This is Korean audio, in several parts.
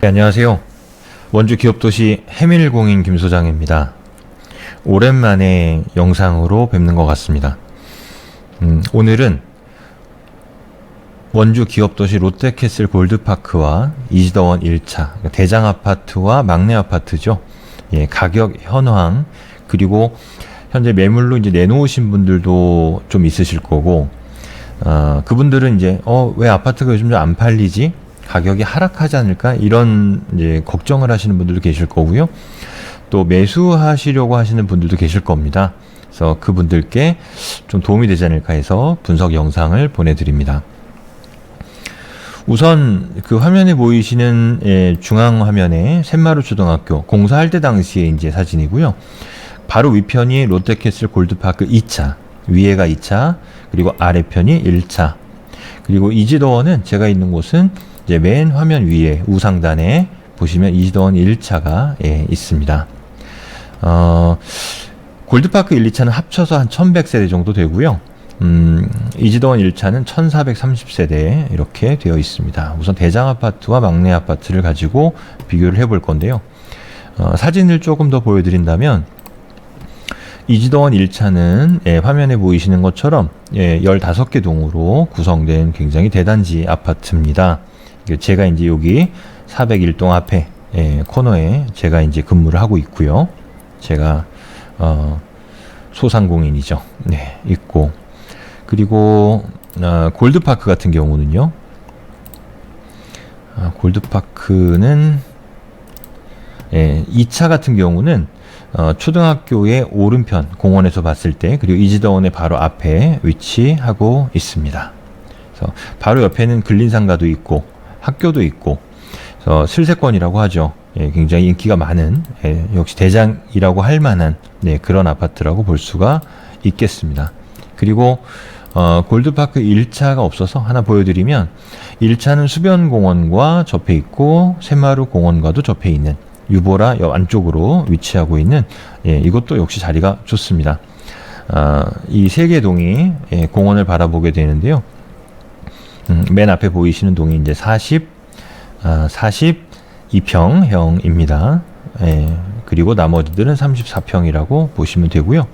네, 안녕하세요. 원주 기업도시 해밀공인 김소장입니다. 오랜만에 영상으로 뵙는 것 같습니다. 오늘은 원주 기업도시 롯데캐슬 골드파크와 이지더원 1차 대장아파트와 막내아파트죠. 예, 가격 현황, 그리고 현재 매물로 이제 내놓으신 분들도 좀 있으실 거고, 그분들은 이제 왜 아파트가 요즘 좀 안 팔리지? 가격이 하락하지 않을까? 이런 이제 걱정을 하시는 분들도 계실 거고요. 또 매수하시려고 하시는 분들도 계실 겁니다. 그래서 그분들께 좀 도움이 되지 않을까 해서 분석 영상을 보내드립니다. 우선 그 화면에 보이시는 중앙 화면에 샘마루 초등학교 공사할 때 당시에 이제 사진이고요. 바로 위편이 롯데캐슬 골드파크 2차, 위에가 2차, 그리고 아래편이 1차. 그리고 이지더원은 제가 있는 곳은 이제 맨 화면 위에 우상단에 보시면 이지더원 1차가 있습니다. 골드파크 1, 2차는 합쳐서 한 1100세대 정도 되고요. 이지더원 1차는 1430세대 이렇게 되어 있습니다. 우선 대장아파트와 막내아파트를 가지고 비교를 해볼 건데요. 사진을 조금 더 보여드린다면 이지더원 1차는 화면에 보이시는 것처럼 15개 동으로 구성된 굉장히 대단지 아파트입니다. 제가 이제 여기 401동 앞에 코너에 제가 이제 근무를 하고 있고요. 제가 소상공인이죠. 네, 있고, 그리고 골드파크 같은 경우는요. 골드파크는 2차 같은 경우는 초등학교의 오른편 공원에서 봤을 때, 그리고 이지더원의 바로 앞에 위치하고 있습니다. 그래서 바로 옆에는 근린상가도 있고 학교도 있고, 그래서 슬세권이라고 하죠. 굉장히 인기가 많은, 역시 대장이라고 할 만한 그런 아파트라고 볼 수가 있겠습니다. 그리고 골드파크 1차가 없어서 하나 보여드리면, 1차는 수변공원과 접해 있고 샘마루 공원과도 접해 있는 유보라 안쪽으로 위치하고 있는, 이것도 역시 자리가 좋습니다. 이 세 개 동이 공원을 바라보게 되는데요. 맨 앞에 보이시는 동이 이제 42평형입니다. 그리고 나머지들은 34평이라고 보시면 되고요.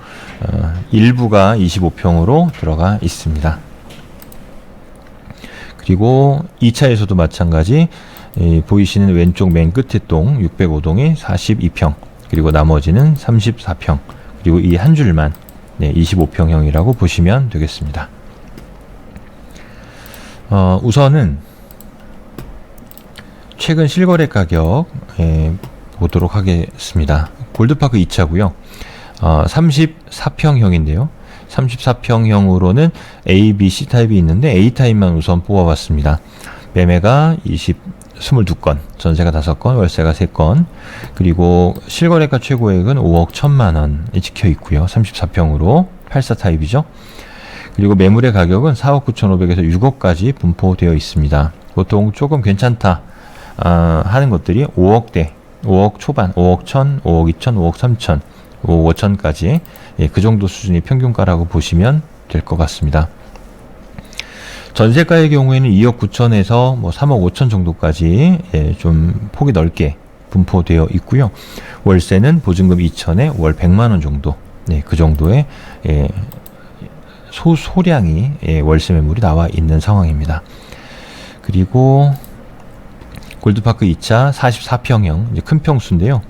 일부가 25평으로 들어가 있습니다. 그리고 2차에서도 마찬가지, 보이시는 왼쪽 맨 끝에 동 605동이 42평, 그리고 나머지는 34평, 그리고 이 한 줄만 25평형이라고 보시면 되겠습니다. 우선은 최근 실거래 가격 보도록 하겠습니다. 골드파크 2차고요. 34평형인데요. 34평형으로는 A, B, C 타입이 있는데 A 타입만 우선 뽑아봤습니다. 매매가 22건, 전세가 5건, 월세가 3건, 그리고 실거래가 최고액은 5억 1천만 원이 찍혀 있고요. 34평으로 84 타입이죠. 그리고 매물의 가격은 4억 9,500에서 6억까지 분포되어 있습니다. 보통 조금 괜찮다 하는 것들이 5억대, 5억 초반, 5억 1천, 5억 2천, 5억 3천, 5억 5천까지 그 정도 수준이 평균가라고 보시면 될 것 같습니다. 전세가의 경우에는 2억 9천에서 3억 5천 정도까지 좀 폭이 넓게 분포되어 있고요. 월세는 보증금 2천에 월 100만 원 정도, 그 정도의 소량이 월세 매물이 나와 있는 상황입니다. 그리고 골드파크 2차 44평형, 이제 큰 평수인데요.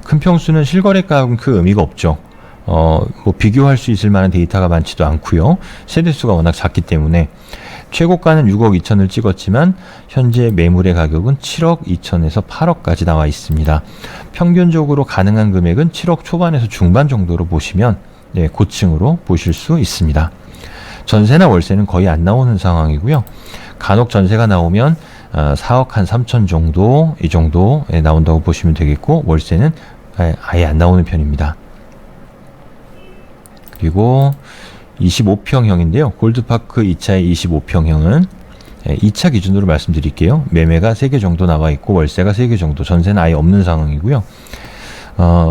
큰 평수는 실거래가하고는 그 의미가 없죠. 비교할 수 있을 만한 데이터가 많지도 않고요. 세대수가 워낙 작기 때문에 최고가는 6억 2천을 찍었지만 현재 매물의 가격은 7억 2천에서 8억까지 나와 있습니다. 평균적으로 가능한 금액은 7억 초반에서 중반 정도로 보시면 고층으로 보실 수 있습니다. 전세나 월세는 거의 안 나오는 상황이고요. 간혹 전세가 나오면 4억 한 3천 정도, 이 정도에 나온다고 보시면 되겠고, 월세는 아예 안 나오는 편입니다. 그리고 25평형인데요. 골드파크 2차의 25평형은 2차 기준으로 말씀드릴게요. 매매가 3개 정도 나와 있고 월세가 3개 정도, 전세는 아예 없는 상황이고요.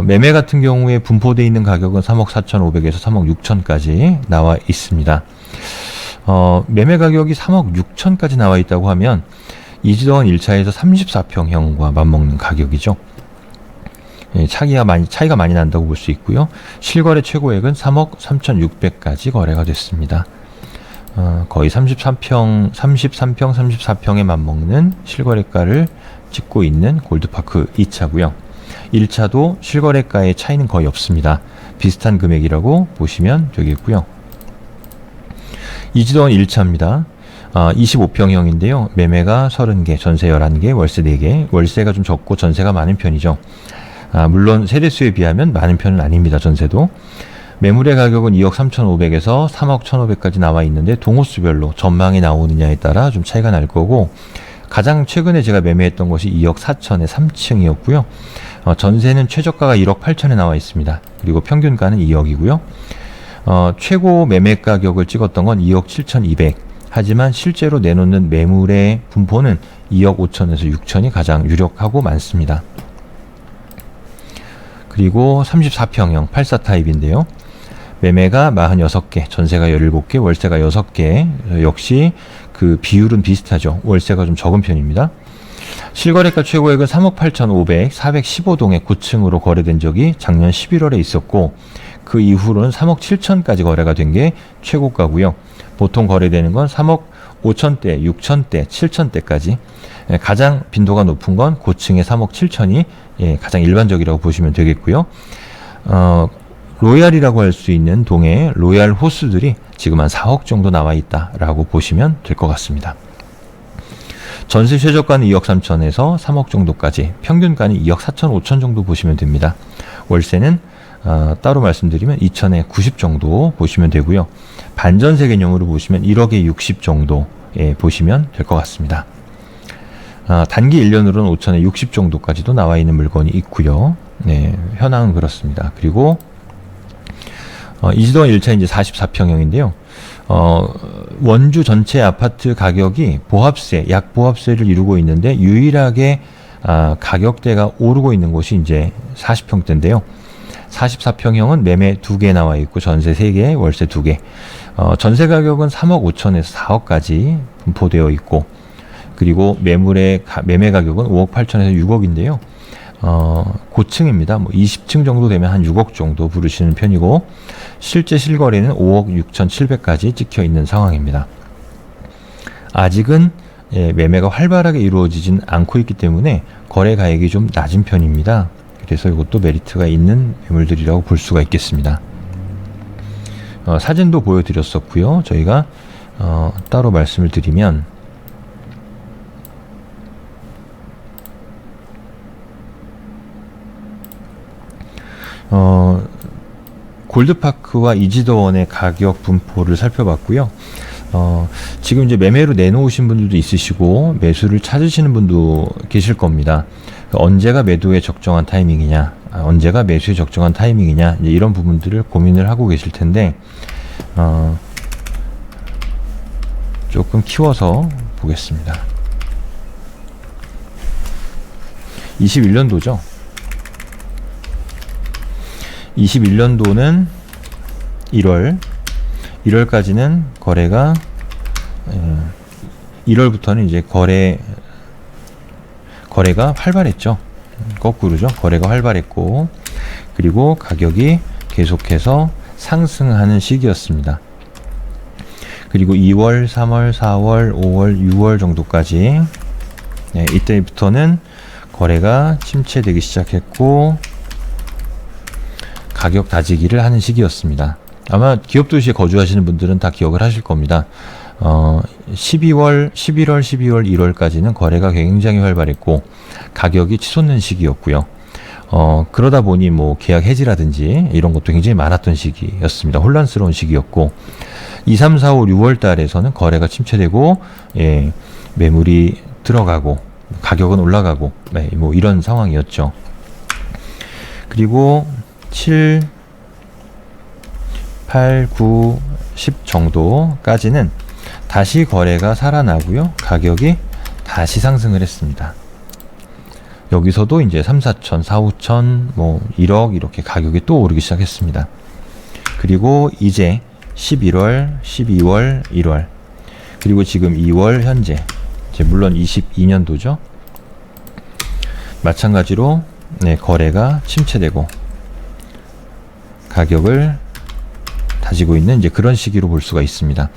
매매 같은 경우에 분포되어 있는 가격은 3억 4,500에서 3억 6천까지 나와 있습니다. 매매 가격이 3억 6천까지 나와 있다고 하면 이지더원 1차에서 34평형과 맞먹는 가격이죠. 예, 차이가 많이 난다고 볼 수 있고요. 실거래 최고액은 3억 3,600까지 거래가 됐습니다. 거의 34평에 맞먹는 실거래가를 찍고 있는 골드파크 2차고요. 1차도 실거래가의 차이는 거의 없습니다. 비슷한 금액이라고 보시면 되겠고요. 이지더원 1차입니다. 25평형인데요. 매매가 30개, 전세 11개, 월세 4개. 월세가 좀 적고 전세가 많은 편이죠. 물론 세대수에 비하면 많은 편은 아닙니다. 전세도. 매물의 가격은 2억 3,500에서 3억 1,500까지 나와 있는데 동호수별로 전망이 나오느냐에 따라 좀 차이가 날 거고, 가장 최근에 제가 매매했던 것이 2억 4천에 3층이었고요. 전세는 최저가가 1억 8천에 나와 있습니다. 그리고 평균가는 2억이고요. 최고 매매 가격을 찍었던 건 2억 7,200. 하지만 실제로 내놓는 매물의 분포는 2억 5천에서 6천이 가장 유력하고 많습니다. 그리고 34평형 84 타입인데요. 매매가 46개, 전세가 17개, 월세가 6개. 역시 그 비율은 비슷하죠. 월세가 좀 적은 편입니다. 실거래가 최고액은 3억 8,500, 415동의 9층으로 거래된 적이 작년 11월에 있었고, 그 이후로는 3억 7천까지 거래가 된 게 최고가고요. 보통 거래되는 건 3억 5천대, 6천대, 7천대까지. 가장 빈도가 높은 건 고층의 3억 7천이 가장 일반적이라고 보시면 되겠고요. 로얄이라고 할 수 있는 동의 로얄 호수들이 지금 한 4억 정도 나와 있다라고 보시면 될 것 같습니다. 전세 최저가는 2억 3천에서 3억 정도까지, 평균가는 2억 4천, 5천 정도 보시면 됩니다. 월세는 따로 말씀드리면 2천에 90 정도 보시면 되고요. 반전세 개념으로 보시면 1억에 60 정도 보시면 될 것 같습니다. 단기 1년으로는 5천에 60 정도까지도 나와 있는 물건이 있고요. 네, 현황은 그렇습니다. 그리고 이지더원 1차 이제 44평형인데요. 원주 전체 아파트 가격이 보합세, 약보합세를 이루고 있는데 유일하게 가격대가 오르고 있는 곳이 이제 40평대인데요. 44평형은 매매 2개 나와 있고 전세 3개, 월세 2개. 전세 가격은 3억 5천에서 4억까지 분포되어 있고, 그리고 매매 가격은 5억 8천에서 6억인데요. 고층입니다. 20층 정도 되면 한 6억 정도 부르시는 편이고, 실제 실거래는 5억 6천 7백까지 찍혀 있는 상황입니다. 아직은 매매가 활발하게 이루어지진 않고 있기 때문에 거래 가액이 좀 낮은 편입니다. 그래서 이것도 메리트가 있는 매물들이라고 볼 수가 있겠습니다. 사진도 보여드렸었고요. 저희가 따로 말씀을 드리면, 골드파크와 이지더원의 가격 분포를 살펴봤고요. 지금 이제 매매로 내놓으신 분들도 있으시고 매수를 찾으시는 분도 계실 겁니다. 언제가 매도에 적정한 타이밍이냐, 언제가 매수에 적정한 타이밍이냐, 이제 이런 부분들을 고민을 하고 계실 텐데, 조금 키워서 보겠습니다. 21년도죠. 21년도는 1월까지는 거래가 1월부터는 이제 거래가 활발했죠. 거꾸로죠. 거래가 활발했고, 그리고 가격이 계속해서 상승하는 시기였습니다. 그리고 2월, 3월, 4월, 5월, 6월 정도까지 이때부터는 거래가 침체되기 시작했고 가격 다지기를 하는 시기였습니다. 아마 기업도시에 거주하시는 분들은 다 기억을 하실 겁니다. 11월, 12월, 1월까지는 거래가 굉장히 활발했고 가격이 치솟는 시기였고요. 그러다 보니 뭐 계약 해지라든지 이런 것도 굉장히 많았던 시기였습니다. 혼란스러운 시기였고 2, 3, 4, 5, 6월 달에서는 거래가 침체되고 매물이 들어가고 가격은 올라가고 뭐 이런 상황이었죠. 그리고 7, 8, 9, 10 정도까지는 다시 거래가 살아나고요. 가격이 다시 상승을 했습니다. 여기서도 이제 3, 4천, 4, 5천, 뭐 1억 이렇게 가격이 또 오르기 시작했습니다. 그리고 이제 11월, 12월, 1월, 그리고 지금 2월 현재 물론 22년도죠. 마찬가지로 거래가 침체되고 가격을 다지고 있는 이제 그런 시기로 볼 수가 있습니다.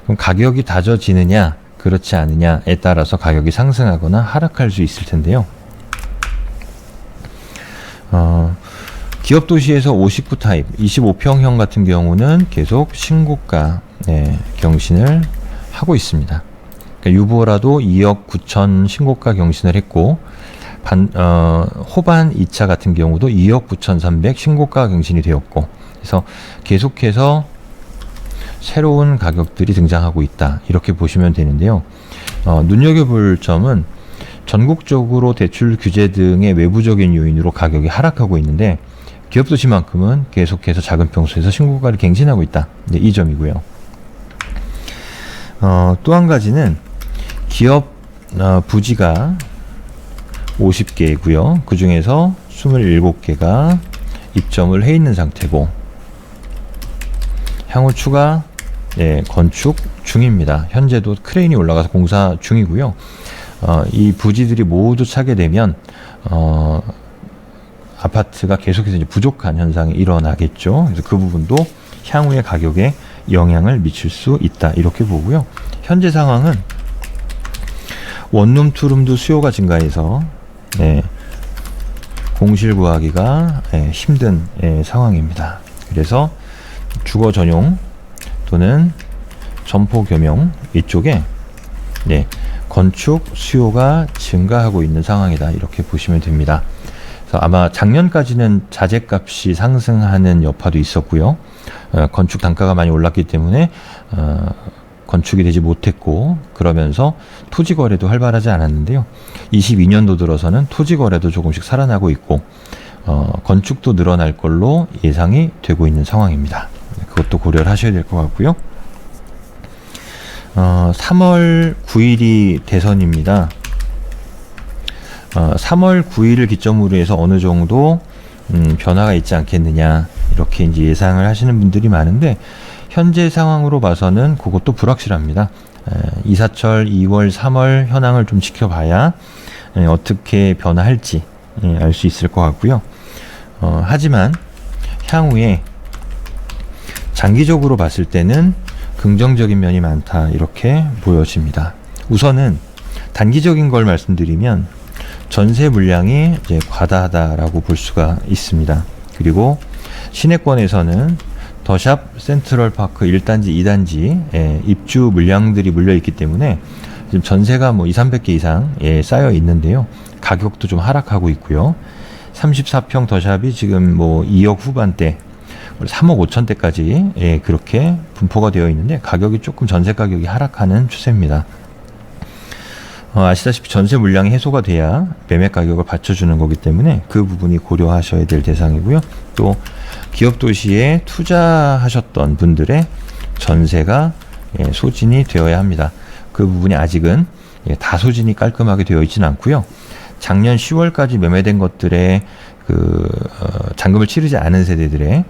그럼 가격이 다져지느냐 그렇지 않느냐에 따라서 가격이 상승하거나 하락할 수 있을 텐데요. 기업 도시에서 59 타입 25평형 같은 경우는 계속 신고가 경신을 하고 있습니다. 그러니까 유보라도 2억 9천 신고가 경신을 했고 호반 2차 같은 경우도 2억 9,300 신고가 경신이 되었고, 그래서 계속해서 새로운 가격들이 등장하고 있다 이렇게 보시면 되는데요. 눈여겨볼 점은 전국적으로 대출 규제 등의 외부적인 요인으로 가격이 하락하고 있는데 기업도시만큼은 계속해서 작은 평수에서 신고가를 갱신하고 있다. 이 점이고요. 또 한 가지는 기업 부지가 50개이고요. 그 중에서 27개가 입점을 해 있는 상태고 향후 추가 건축 중입니다. 현재도 크레인이 올라가서 공사 중이고요. 이 부지들이 모두 차게 되면 아파트가 계속해서 이제 부족한 현상이 일어나겠죠. 그래서 그 부분도 향후의 가격에 영향을 미칠 수 있다 이렇게 보고요. 현재 상황은 원룸 투룸도 수요가 증가해서 공실 구하기가 힘든 상황입니다. 그래서 주거 전용 또는 점포 겸용 이쪽에 건축 수요가 증가하고 있는 상황이다 이렇게 보시면 됩니다. 그래서 아마 작년까지는 자재값이 상승하는 여파도 있었고요. 건축 단가가 많이 올랐기 때문에 건축이 되지 못했고 그러면서 토지 거래도 활발하지 않았는데요. 22년도 들어서는 토지 거래도 조금씩 살아나고 있고 건축도 늘어날 걸로 예상이 되고 있는 상황입니다. 그것도 고려를 하셔야 될 것 같고요. 3월 9일이 대선입니다. 3월 9일을 기점으로 해서 어느 정도 변화가 있지 않겠느냐 이렇게 이제 예상을 하시는 분들이 많은데 현재 상황으로 봐서는 그것도 불확실합니다. 이사철 2월, 3월 현황을 좀 지켜봐야 어떻게 변화할지 알 수 있을 것 같고요. 하지만 향후에 장기적으로 봤을 때는 긍정적인 면이 많다 이렇게 보여집니다. 우선은 단기적인 걸 말씀드리면 전세 물량이 이제 과다하다라고 볼 수가 있습니다. 그리고 시내권에서는 더샵 센트럴파크 1단지, 2단지 입주 물량들이 물려있기 때문에 지금 전세가 뭐 200~300개 이상 쌓여 있는데요. 가격도 좀 하락하고 있고요. 34평 더샵이 지금 뭐 2억 후반대 3억 5천대까지 그렇게 분포가 되어 있는데 가격이 조금 전세 가격이 하락하는 추세입니다. 아시다시피 전세 물량이 해소가 돼야 매매 가격을 받쳐주는 거기 때문에 그 부분이 고려하셔야 될 대상이고요. 또 기업 도시에 투자하셨던 분들의 전세가 소진이 되어야 합니다. 그 부분이 아직은 다 소진이 깔끔하게 되어 있지는 않고요. 작년 10월까지 매매된 것들의 잔금을 치르지 않은 세대들의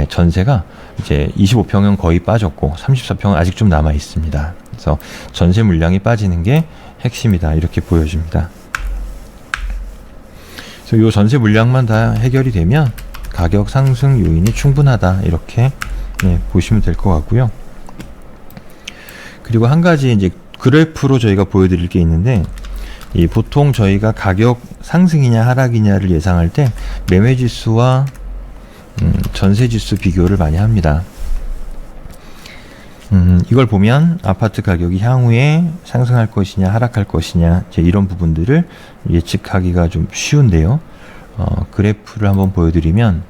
전세가 이제 25평은 거의 빠졌고 34평은 아직 좀 남아 있습니다. 그래서 전세 물량이 빠지는 게 핵심이다 이렇게 보여집니다. 그래서 이 전세 물량만 다 해결이 되면 가격 상승 요인이 충분하다 이렇게 보시면 될 것 같고요. 그리고 한 가지 이제 그래프로 저희가 보여드릴 게 있는데 보통 저희가 가격 상승이냐 하락이냐를 예상할 때 매매지수와 전세지수 비교를 많이 합니다. 이걸 보면 아파트 가격이 향후에 상승할 것이냐 하락할 것이냐 이런 부분들을 예측하기가 좀 쉬운데요. 그래프를 한번 보여드리면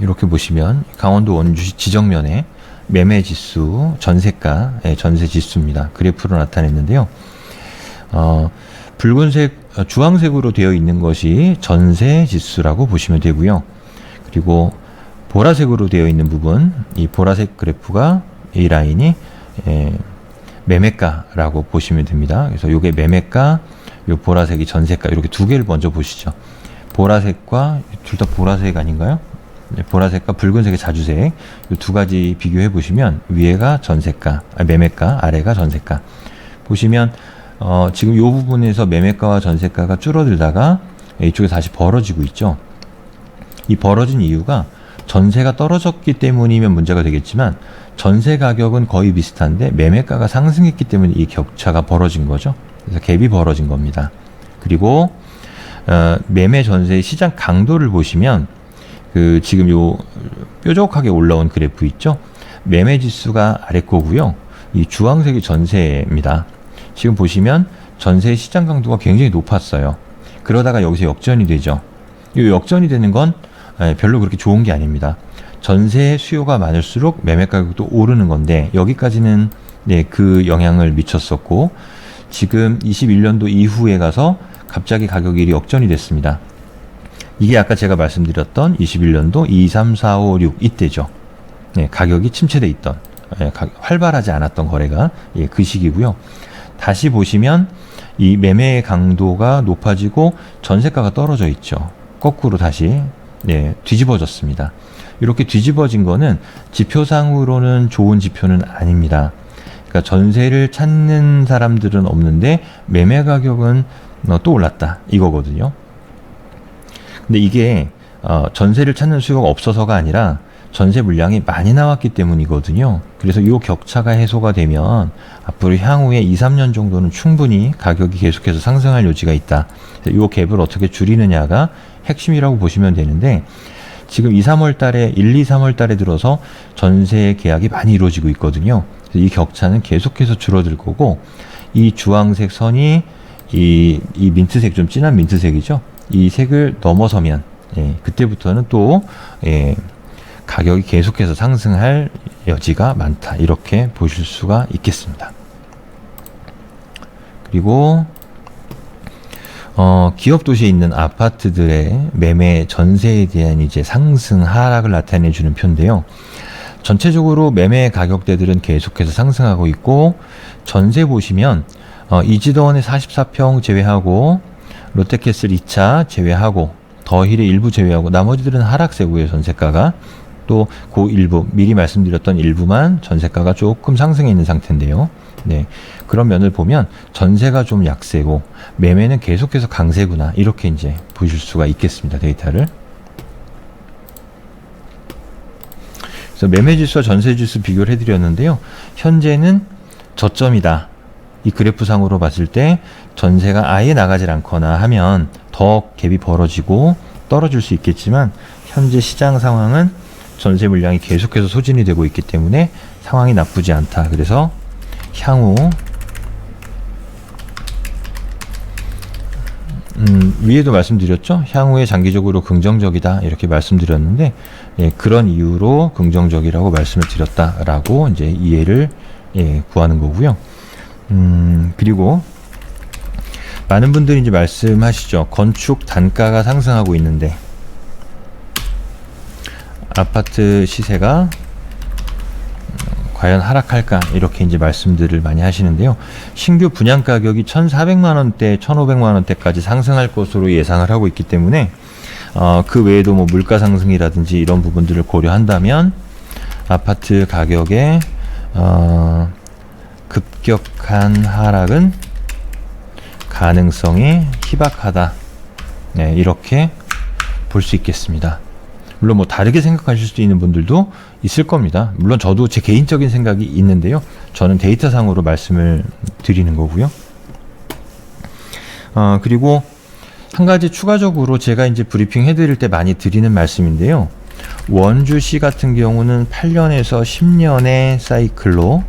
이렇게 보시면 강원도 원주시 지정면에 매매지수, 전세가, 전세지수입니다. 그래프로 나타냈는데요. 붉은색, 주황색으로 되어 있는 것이 전세지수라고 보시면 되고요. 그리고 보라색으로 되어 있는 부분, 이 보라색 그래프가 이 라인이 매매가라고 보시면 됩니다. 그래서 이게 매매가, 요 보라색이 전세가 이렇게 두 개를 먼저 보시죠. 보라색과 둘 다 보라색 아닌가요? 보라색과 붉은색의 자주색 이 두 가지 비교해 보시면 위에가 전세가, 매매가, 아래가 전세가. 보시면 지금 이 부분에서 매매가와 전세가가 줄어들다가 이쪽에 다시 벌어지고 있죠. 이 벌어진 이유가 전세가 떨어졌기 때문이면 문제가 되겠지만 전세 가격은 거의 비슷한데 매매가가 상승했기 때문에 이 격차가 벌어진 거죠. 그래서 갭이 벌어진 겁니다. 그리고 매매 전세의 시장 강도를 보시면 지금 요 뾰족하게 올라온 그래프 있죠. 매매 지수가 아래 거고요. 이 주황색이 전세입니다. 지금 보시면 전세의 시장 강도가 굉장히 높았어요. 그러다가 여기서 역전이 되죠. 이 역전이 되는 건 별로 그렇게 좋은 게 아닙니다. 전세 수요가 많을수록 매매 가격도 오르는 건데 여기까지는 그 영향을 미쳤었고 지금 21년도 이후에 가서 갑자기 가격 1이 역전이 됐습니다. 이게 아까 제가 말씀드렸던 21년도 2, 3, 4, 5, 6 이때죠. 가격이 침체돼 있던 활발하지 않았던 거래가 그 시기고요. 다시 보시면 이 매매 강도가 높아지고 전세가가 떨어져 있죠. 거꾸로 다시 뒤집어졌습니다. 이렇게 뒤집어진 거는 지표상으로는 좋은 지표는 아닙니다. 그러니까 전세를 찾는 사람들은 없는데 매매 가격은 또 올랐다 이거거든요. 근데 이게 전세를 찾는 수요가 없어서가 아니라 전세 물량이 많이 나왔기 때문이거든요. 그래서 이 격차가 해소가 되면 앞으로 향후에 2, 3년 정도는 충분히 가격이 계속해서 상승할 여지가 있다. 이 갭을 어떻게 줄이느냐가 핵심이라고 보시면 되는데 지금 2, 3월 달에 1, 2, 3월 달에 들어서 전세 계약이 많이 이루어지고 있거든요. 이 격차는 계속해서 줄어들 거고 이 주황색 선이 이 민트색, 좀 진한 민트색이죠. 이 색을 넘어서면 그때부터는 또 가격이 계속해서 상승할 여지가 많다. 이렇게 보실 수가 있겠습니다. 그리고 기업 도시에 있는 아파트들의 매매 전세에 대한 이제 상승 하락을 나타내 주는 표인데요. 전체적으로 매매 가격대들은 계속해서 상승하고 있고 전세 보시면 이지더원의 44평 제외하고 롯데캐슬 2차 제외하고 더힐의 일부 제외하고 나머지들은 하락세고요. 전세가가 또 그 일부 미리 말씀드렸던 일부만 전세가가 조금 상승해 있는 상태인데요. 그런 면을 보면 전세가 좀 약세고 매매는 계속해서 강세구나 이렇게 이제 보실 수가 있겠습니다. 데이터를. 그래서 매매 지수와 전세 지수 비교를 해드렸는데요. 현재는 저점이다. 이 그래프상으로 봤을 때 전세가 아예 나가질 않거나 하면 더 갭이 벌어지고 떨어질 수 있겠지만 현재 시장 상황은 전세 물량이 계속해서 소진이 되고 있기 때문에 상황이 나쁘지 않다. 그래서 향후 위에도 말씀드렸죠. 향후에 장기적으로 긍정적이다 이렇게 말씀드렸는데 그런 이유로 긍정적이라고 말씀을 드렸다라고 이제 이해를 구하는 거고요. 그리고 많은 분들이 이제 말씀하시죠. 건축 단가가 상승하고 있는데 아파트 시세가 과연 하락할까 이렇게 이제 말씀들을 많이 하시는데요. 신규 분양 가격이 1,400만 원대, 1,500만 원대까지 상승할 것으로 예상을 하고 있기 때문에 그 외에도 뭐 물가 상승이라든지 이런 부분들을 고려한다면 아파트 가격의 급격한 하락은 가능성이 희박하다. 이렇게 볼 수 있겠습니다. 물론 뭐 다르게 생각하실 수 있는 분들도 있을 겁니다. 물론 저도 제 개인적인 생각이 있는데요. 저는 데이터상으로 말씀을 드리는 거고요. 그리고 한 가지 추가적으로 제가 이제 브리핑 해드릴 때 많이 드리는 말씀인데요. 원주시 같은 경우는 8년에서 10년의 사이클로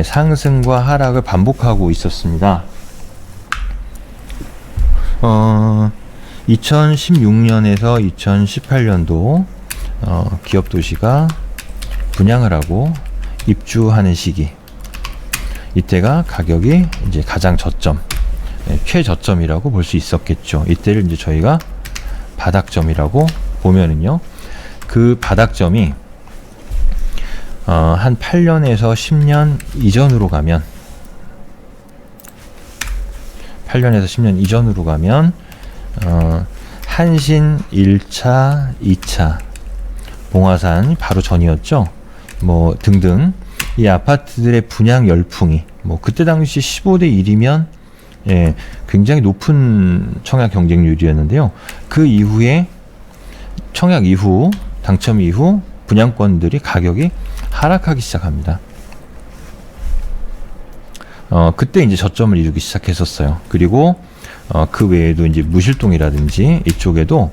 상승과 하락을 반복하고 있었습니다. 2016년에서 2018년도 기업 도시가 분양을 하고 입주하는 시기, 이때가 가격이 이제 가장 저점, 최저점이라고 볼 수 있었겠죠. 이때를 이제 저희가 바닥점이라고 보면은요, 그 바닥점이 한 8년에서 10년 이전으로 가면 8년에서 10년 이전으로 가면 한신 1차, 2차, 봉화산 바로 전이었죠. 뭐 등등 이 아파트들의 분양 열풍이 뭐 그때 당시 15대 1이면 예, 굉장히 높은 청약 경쟁률이었는데요. 그 이후에 청약 이후 당첨 이후 분양권들이 가격이 하락하기 시작합니다. 그때 이제 저점을 이루기 시작했었어요. 그리고 그 외에도 이제 무실동이라든지 이쪽에도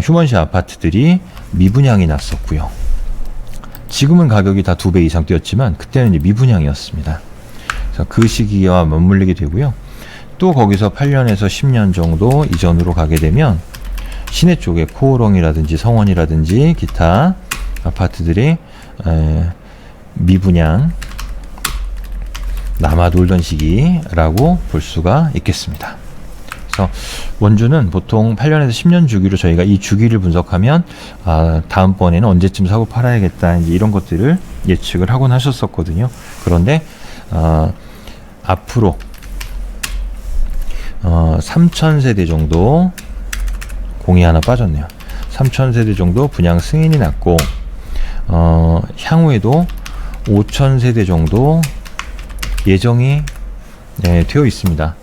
휴먼시 아파트들이 미분양이 났었고요. 지금은 가격이 다 2배 이상 뛰었지만 그때는 이제 미분양이었습니다. 그래서 그 시기와 맞물리게 되고요. 또 거기서 8년에서 10년 정도 이전으로 가게 되면 시내 쪽에 코오롱이라든지 성원이라든지 기타 아파트들이 미분양 남아 돌던 시기라고 볼 수가 있겠습니다. 그래서 원주는 보통 8년에서 10년 주기로 저희가 이 주기를 분석하면 다음번에는 언제쯤 사고 팔아야겠다 이제 이런 것들을 예측을 하곤 하셨었거든요. 그런데 앞으로 3,000세대 정도 공이 하나 빠졌네요. 3,000세대 정도 분양 승인이 났고 향후에도 5,000세대 정도 예정이 되어 있습니다.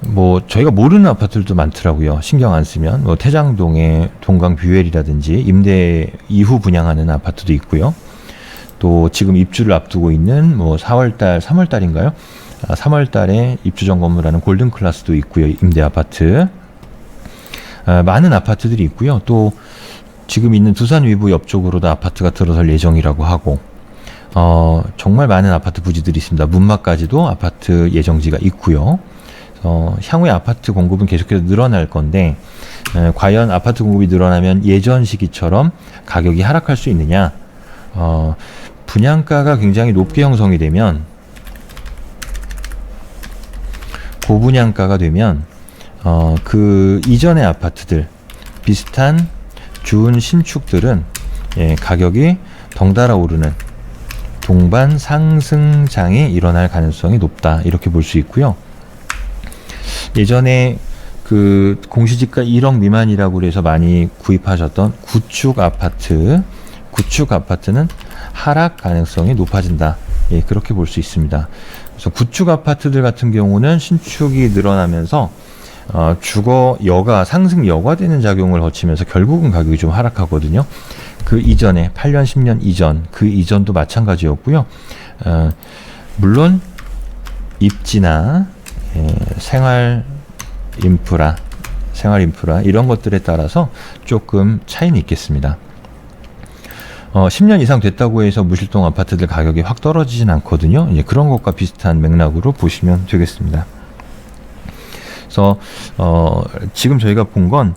뭐 저희가 모르는 아파트들도 많더라고요. 신경 안 쓰면 뭐 태장동의 동강뷰웰이라든지 임대 이후 분양하는 아파트도 있고요. 또 지금 입주를 앞두고 있는 뭐 4월달, 3월달인가요? 3월달에 입주 점검을 하는 골든클래스도 있고요. 임대 아파트 많은 아파트들이 있고요. 또 지금 있는 두산 위브 옆쪽으로도 아파트가 들어설 예정이라고 하고 정말 많은 아파트 부지들이 있습니다. 문막까지도 아파트 예정지가 있고요. 향후에 아파트 공급은 계속해서 늘어날 건데 과연 아파트 공급이 늘어나면 예전 시기처럼 가격이 하락할 수 있느냐? 분양가가 굉장히 높게 형성이 되면 고분양가가 되면 그 이전의 아파트들 비슷한 준 신축들은 가격이 덩달아 오르는 동반 상승장이 일어날 가능성이 높다 이렇게 볼 수 있고요. 예전에 그 공시지가 1억 미만이라고 해서 많이 구입하셨던 구축 아파트는 하락 가능성이 높아진다. 그렇게 볼 수 있습니다. 그래서 구축 아파트들 같은 경우는 신축이 늘어나면서 주거 여가 상승 여과되는 작용을 거치면서 결국은 가격이 좀 하락하거든요. 그 이전에 8년 10년 이전 그 이전도 마찬가지였고요. 물론 입지나 생활 인프라 이런 것들에 따라서 조금 차이는 있겠습니다. 10년 이상 됐다고 해서 무실동 아파트들 가격이 확 떨어지진 않거든요. 이제 그런 것과 비슷한 맥락으로 보시면 되겠습니다. 그래서 지금 저희가 본 건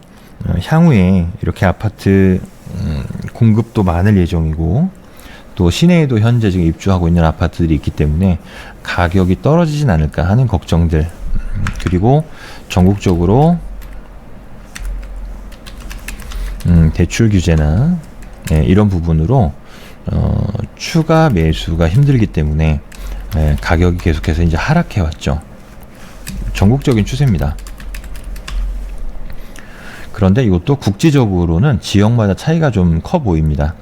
향후에 이렇게 아파트 공급도 많을 예정이고 또 시내에도 현재 지금 입주하고 있는 아파트들이 있기 때문에 가격이 떨어지진 않을까 하는 걱정들 그리고 전국적으로 대출 규제나 이런 부분으로 추가 매수가 힘들기 때문에 가격이 계속해서 이제 하락해 왔죠. 전국적인 추세입니다. 그런데 이것도 국지적으로는 지역마다 차이가 좀 커 보입니다.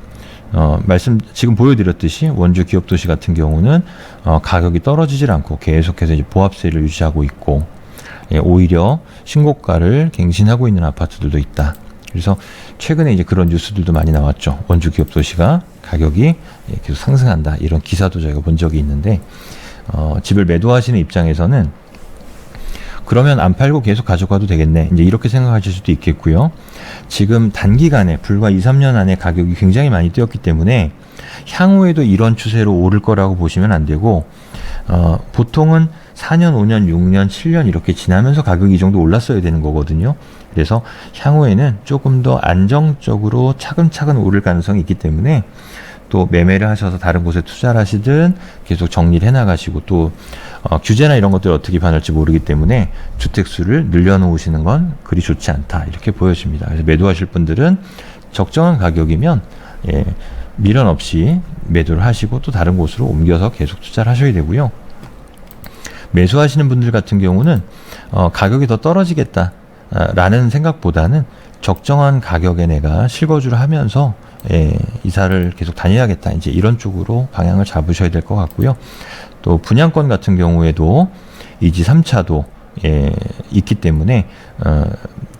지금 보여드렸듯이 원주 기업도시 같은 경우는 가격이 떨어지질 않고 계속해서 이제 보합세를 유지하고 있고 오히려 신고가를 갱신하고 있는 아파트들도 있다. 그래서 최근에 이제 그런 뉴스들도 많이 나왔죠. 원주 기업도시가 가격이 계속 상승한다. 이런 기사도 저희가 본 적이 있는데 집을 매도하시는 입장에서는 그러면 안 팔고 계속 가져가도 되겠네. 이제 이렇게 생각하실 수도 있겠고요. 지금 단기간에 불과 2, 3년 안에 가격이 굉장히 많이 뛰었기 때문에 향후에도 이런 추세로 오를 거라고 보시면 안 되고 보통은 4년, 5년, 6년, 7년 이렇게 지나면서 가격이 이 정도 올랐어야 되는 거거든요. 그래서 향후에는 조금 더 안정적으로 차근차근 오를 가능성이 있기 때문에 또 매매를 하셔서 다른 곳에 투자를 하시든 계속 정리를 해나가시고 또 규제나 이런 것들이 어떻게 변할지 모르기 때문에 주택수를 늘려놓으시는 건 그리 좋지 않다 이렇게 보여집니다. 그래서 매도하실 분들은 적정한 가격이면 미련 없이 매도를 하시고 또 다른 곳으로 옮겨서 계속 투자를 하셔야 되고요. 매수하시는 분들 같은 경우는 가격이 더 떨어지겠다 라는 생각보다는 적정한 가격에 내가 실거주를 하면서 이사를 계속 다녀야겠다. 이제 이런 쪽으로 방향을 잡으셔야 될 것 같고요. 또 분양권 같은 경우에도 2지 3차도 있기 때문에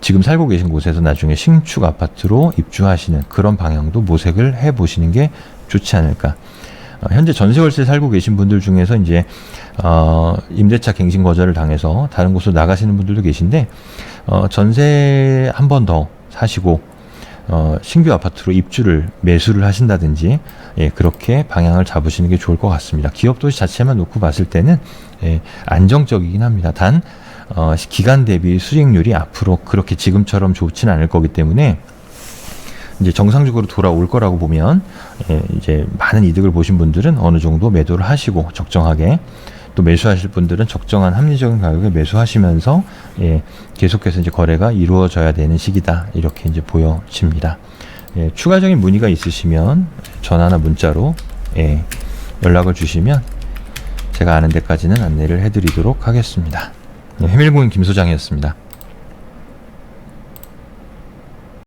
지금 살고 계신 곳에서 나중에 신축 아파트로 입주하시는 그런 방향도 모색을 해 보시는 게 좋지 않을까. 현재 전세월세 살고 계신 분들 중에서 이제 임대차 갱신 거절을 당해서 다른 곳으로 나가시는 분들도 계신데 전세 한 번 더 사시고 신규 아파트로 입주를 매수를 하신다든지 그렇게 방향을 잡으시는 게 좋을 것 같습니다. 기업도시 자체만 놓고 봤을 때는 안정적이긴 합니다. 단 기간 대비 수익률이 앞으로 그렇게 지금처럼 좋지는 않을 거기 때문에 이제 정상적으로 돌아올 거라고 보면 이제 많은 이득을 보신 분들은 어느 정도 매도를 하시고 적정하게, 또 매수하실 분들은 적정한 합리적인 가격에 매수하시면서 계속해서 이제 거래가 이루어져야 되는 시기다, 이렇게 이제 보여집니다. 추가적인 문의가 있으시면 전화나 문자로 연락을 주시면 제가 아는 데까지는 안내를 해드리도록 하겠습니다. 해밀공인 김소장이었습니다.